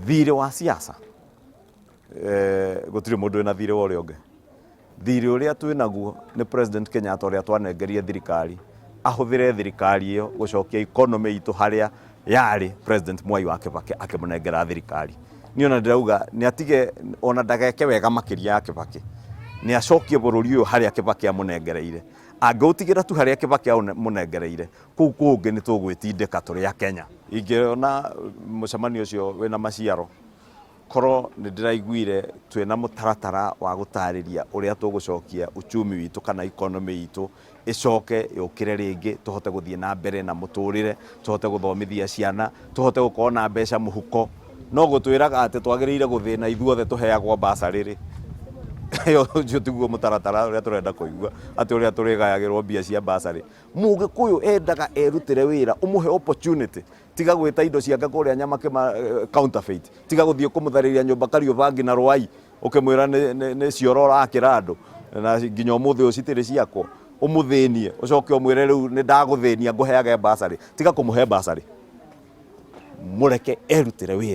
thirĩ wa siasa gũtirĩ mũndũ wĩna thirĩ wa ũrĩa ũngĩ. Thirĩ ũrĩa twĩnaguo nĩ President Kenyatta ũrĩa twanengerie thirikari ahũthĩre thirikari ĩyo gũcokia economy itũ harĩa yarĩ President Mwai wa Kibaki akĩmũnengera thirikari. Niĩ ona ndĩrauga nĩ atige ona ndageke wega makĩria ya Kibaki, nĩ acokie bũrũri ũyũ harĩa Kibaki amũnengereire. Angĩũtigĩra tu harĩa Kibaki amũnengereire, kũu kũngĩ nĩ tũgwĩtindĩka tũrĩ a Kenya. Ingĩona mũcemanio ũcio wĩna maciaro, korwo nĩ ndĩraiguire twĩna mũtaratara wa gũtarĩria ũrĩa tũgũcokia uchumi witũ kana economy itũ ĩcoke yũkĩre rĩngĩ, tũhote gũthiĩ na mbere na mũtũrĩre, tũhote gũthomithia ciana, tũhote gũkorwo na mbeca mũhuko. No gũtwĩraga atĩ twagĩrĩire gũthĩna ithuothe tũheagwo mbacarĩ rĩ, ũcio tiguo mũtaratara ũrĩa tũrenda kũigua, atĩ ũrĩa tũrĩgayagĩrwo mbia cia mbacarĩ. Mũgĩkũyũ endaga erutĩre wĩra, ũmũhe opportunity, tiga gwĩta indo ciake kũrĩa Nyamake counterfeit, tiga gũthiĩ kũmũtharĩria nyũmba Kariobangi na Rũai ũkĩmwĩra nĩ cioro ũrakĩra andũ na nginya ũmũthĩ ũyũ citirĩ ciakwo, ũmũthĩnie ũcoke ũmwĩre rĩu nĩ ndagũthĩnia ngũheage mbacarĩ. Tiga kũmũhe mbacarĩ, mũreke erutĩre wĩra.